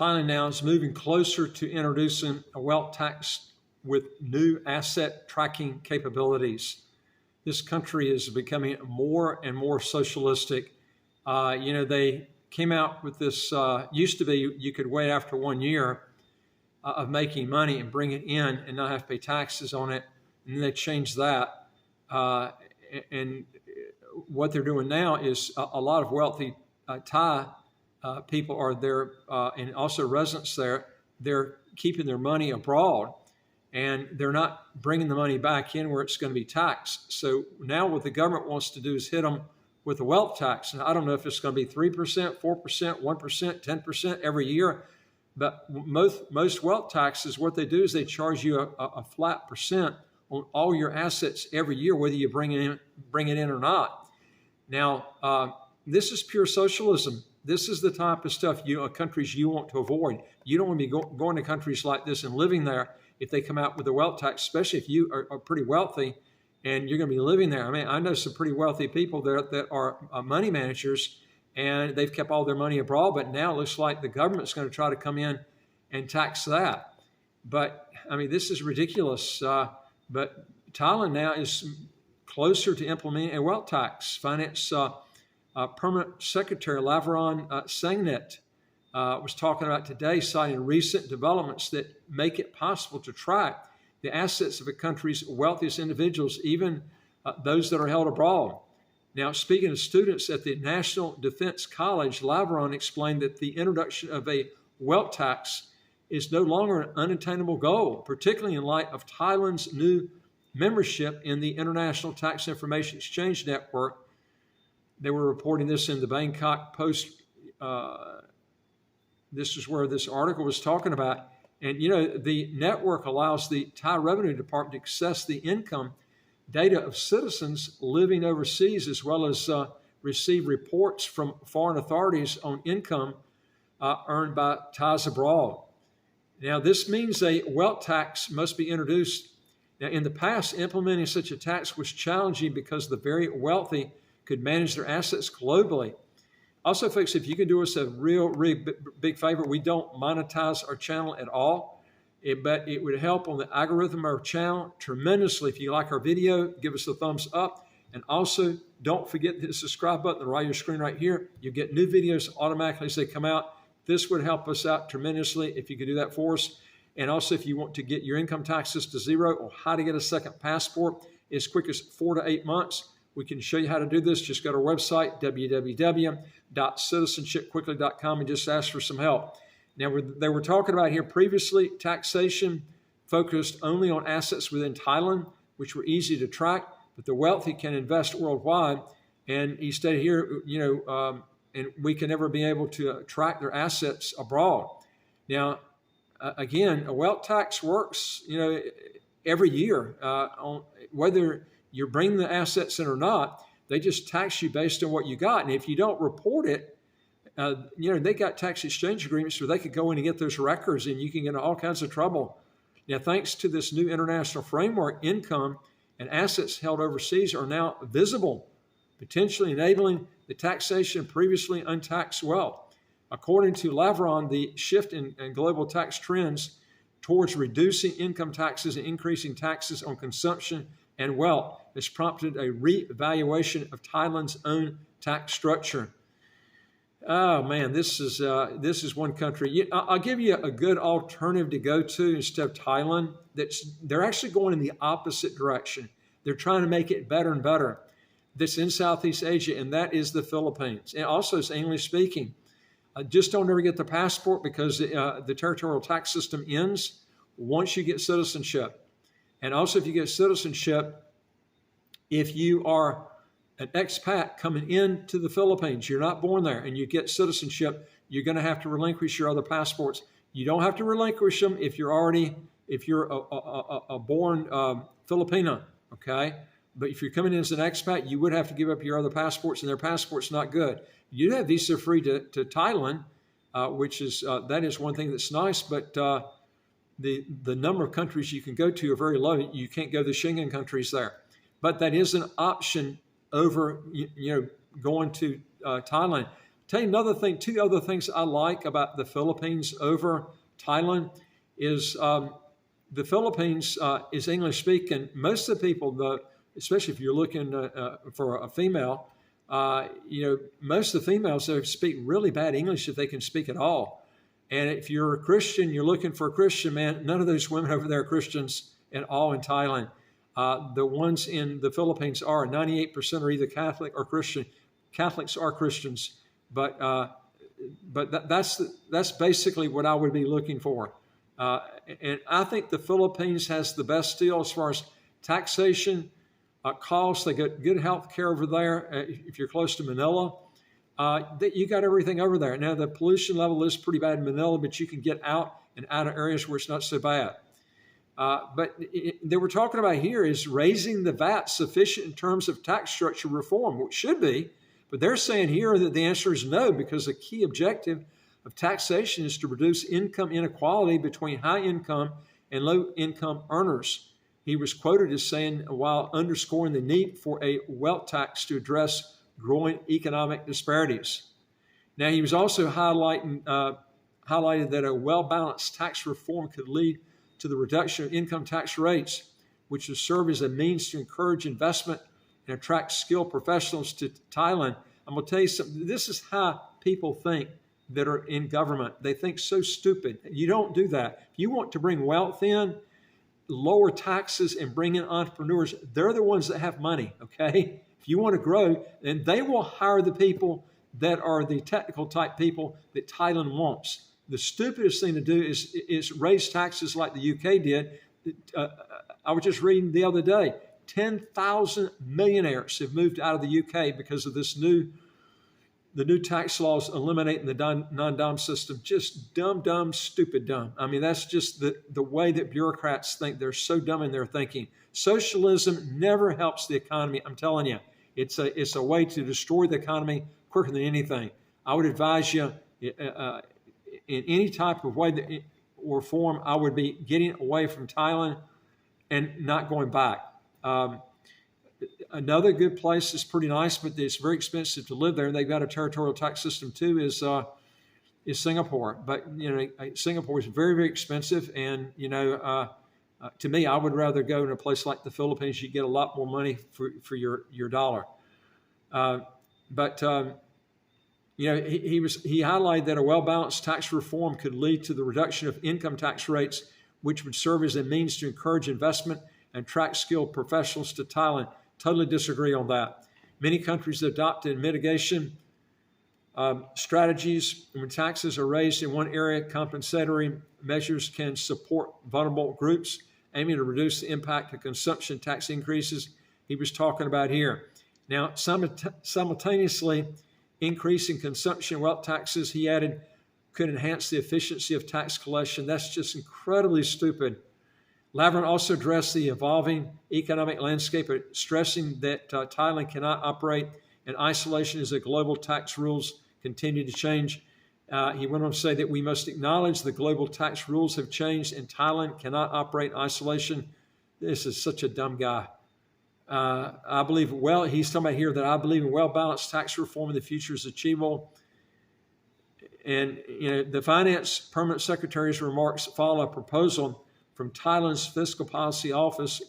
Thailand now is moving closer to introducing a wealth tax with new asset tracking capabilities. This country is becoming more and more socialistic. They came out with this, used to be you could wait after 1 year of making money and bring it in and not have to pay taxes on it. And then they changed that. And what they're doing now is a lot of wealthy Thai people are there, and also residents there. They're keeping their money abroad, and they're not bringing the money back in where it's going to be taxed. So now what the government wants to do is hit them with a wealth tax. And I don't know if it's going to be 3%, 4%, 1%, 10% every year. But most wealth taxes, what they do is they charge you a flat percent on all your assets every year, whether you bring it in or not. Now, this is pure socialism. This is the type of stuff countries you want to avoid. You don't want to be going to countries like this and living there if they come out with a wealth tax, especially if you are pretty wealthy and you're going to be living there. I mean, I know some pretty wealthy people there that are money managers, and they've kept all their money abroad, but now it looks like the government's going to try to come in and tax that. But, I mean, this is ridiculous. But Thailand now is closer to implementing a wealth tax. Finance Permanent Secretary Lavron Sangnet was talking about today, citing recent developments that make it possible to track the assets of a country's wealthiest individuals, even those that are held abroad. Now, speaking of students at the National Defense College, Lavron explained that the introduction of a wealth tax is no longer an unattainable goal, particularly in light of Thailand's new membership in the International Tax Information Exchange Network. They were reporting this in the Bangkok Post. This is where this article was talking about. And, the network allows the Thai Revenue Department to access the income data of citizens living overseas, as well as receive reports from foreign authorities on income earned by Thais abroad. Now, this means a wealth tax must be introduced. Now, in the past, implementing such a tax was challenging because the very wealthy could manage their assets globally. Also, folks, if you can do us a really big favor, we don't monetize our channel at all, but it would help on the algorithm of our channel tremendously. If you like our video, give us a thumbs up. And also, don't forget the subscribe button right on your screen right here. You get new videos automatically as they come out. This would help us out tremendously if you could do that for us. And also, if you want to get your income taxes to zero or how to get a second passport as quick as 4 to 8 months, we can show you how to do this. Just go to our website, www.citizenshipquickly.com, and just ask for some help. Now, they were talking about here previously, taxation focused only on assets within Thailand, which were easy to track, but the wealthy can invest worldwide. And he stated here, and we can never be able to track their assets abroad. Now, again, a wealth tax works, every year, on whether you're bringing the assets in or not. They just tax you based on what you got. And if you don't report it, they got tax exchange agreements where they could go in and get those records, and you can get in all kinds of trouble. Now, thanks to this new international framework, income and assets held overseas are now visible, potentially enabling the taxation of previously untaxed wealth. According to Lavron, the shift in global tax trends towards reducing income taxes and increasing taxes on consumption and wealth has prompted a reevaluation of Thailand's own tax structure. Oh man, this is one country. I'll give you a good alternative to go to instead of Thailand. They're actually going in the opposite direction. They're trying to make it better and better. This in Southeast Asia, and that is the Philippines. And also it's English speaking. Just don't ever get the passport, because the territorial tax system ends once you get citizenship. And also, if you get citizenship, if you are an expat coming into the Philippines, you're not born there, and you get citizenship, you're going to have to relinquish your other passports. You don't have to relinquish them if you're a born Filipino, okay? But if you're coming in as an expat, you would have to give up your other passports, and their passport's not good. You have visa free to Thailand, which is that is one thing that's nice, but the number of countries you can go to are very low. You can't go to the Schengen countries there, but that is an option over going to Thailand. Tell you another thing, two other things I like about the Philippines over Thailand is the Philippines is English speaking. Most of the people, especially if you're looking for a female, most of the females there speak really bad English if they can speak at all. And if you're a Christian, you're looking for a Christian, man, none of those women over there are Christians at all in Thailand. The ones in the Philippines are 98% are either Catholic or Christian. Catholics are Christians, but that's basically what I would be looking for. And I think the Philippines has the best deal as far as taxation costs. They get good health care over there. If you're close to Manila, you got everything over there. Now, the pollution level is pretty bad in Manila, but you can get out and out of areas where it's not so bad. But they were talking about here is raising the VAT sufficient in terms of tax structure reform, which should be. But they're saying here that the answer is no, because the key objective of taxation is to reduce income inequality between high income and low income earners. He was quoted as saying, while underscoring the need for a wealth tax to address growing economic disparities. Now, he was also highlighted that a well-balanced tax reform could lead to the reduction of income tax rates, which will serve as a means to encourage investment and attract skilled professionals to Thailand. I'm going to tell you something. This is how people think that are in government. They think so stupid. You don't do that. If you want to bring wealth in, lower taxes and bring in entrepreneurs, they're the ones that have money, okay? If you want to grow, then they will hire the people that are the technical type people that Thailand wants. The stupidest thing to do is raise taxes like the UK did. I was just reading the other day, 10,000 millionaires have moved out of the UK because of the new tax laws eliminating the non-dom system. Just dumb, stupid dumb. I mean, that's just the way that bureaucrats think. They're so dumb in their thinking. Socialism never helps the economy. I'm telling you, it's a way to destroy the economy quicker than anything. I would advise you, in any type of way or form, I would be getting away from Thailand and not going back. Another good place is pretty nice, but it's very expensive to live there, and they've got a territorial tax system too, is Singapore. But Singapore is very, very expensive, and to me, I would rather go in a place like the Philippines. You get a lot more money for your dollar. He highlighted that a well-balanced tax reform could lead to the reduction of income tax rates, which would serve as a means to encourage investment and attract skilled professionals to Thailand. Totally disagree on that. Many countries have adopted mitigation strategies. When taxes are raised in one area, compensatory measures can support vulnerable groups, aiming to reduce the impact of consumption tax increases he was talking about here. Now, simultaneously, increasing consumption wealth taxes, he added, could enhance the efficiency of tax collection. That's just incredibly stupid. Laverne also addressed the evolving economic landscape, stressing that Thailand cannot operate in isolation as the global tax rules continue to change. He went on to say that we must acknowledge the global tax rules have changed and Thailand cannot operate in isolation. This is such a dumb guy. I believe, he's talking about here that I believe in well-balanced tax reform in the future is achievable. And, the Finance Permanent Secretary's remarks follow a proposal from Thailand's Fiscal Policy Office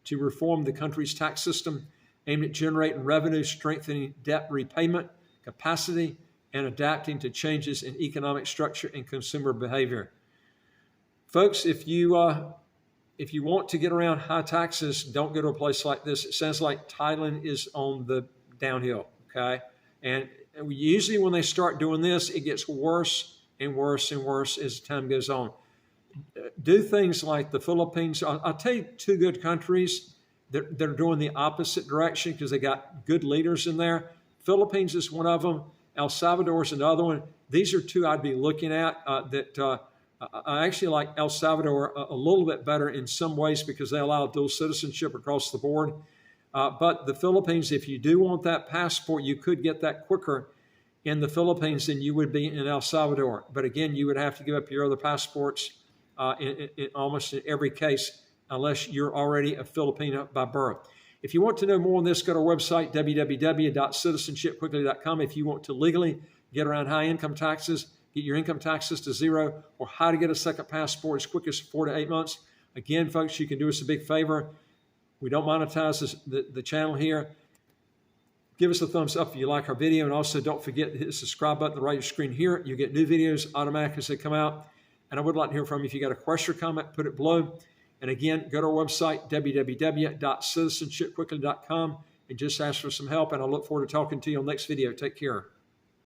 to reform the country's tax system, aimed at generating revenue, strengthening debt repayment capacity, and adapting to changes in economic structure and consumer behavior. Folks, if you want to get around high taxes, don't go to a place like this. It sounds like Thailand is on the downhill, okay? And usually when they start doing this, it gets worse and worse and worse as time goes on. Do things like the Philippines. I'll tell you two good countries that are doing the opposite direction because they got good leaders in there. Philippines is one of them. El Salvador is another one. These are two I'd be looking at I actually like El Salvador a little bit better in some ways because they allow dual citizenship across the board. But the Philippines, if you do want that passport, you could get that quicker in the Philippines than you would be in El Salvador. But again, you would have to give up your other passports in almost in every case, unless you're already a Filipino by birth. If you want to know more on this, go to our website, www.citizenshipquickly.com. If you want to legally get around high income taxes, get your income taxes to zero, or how to get a second passport as quick as 4 to 8 months. Again, folks, you can do us a big favor. We don't monetize the channel here. Give us a thumbs up if you like our video, and also don't forget to hit the subscribe button on the right of your screen here. You get new videos automatically as they come out. And I would like to hear from you. If you got a question or comment, put it below. And again, go to our website, www.citizenshipquickly.com, and just ask for some help. And I look forward to talking to you on the next video. Take care.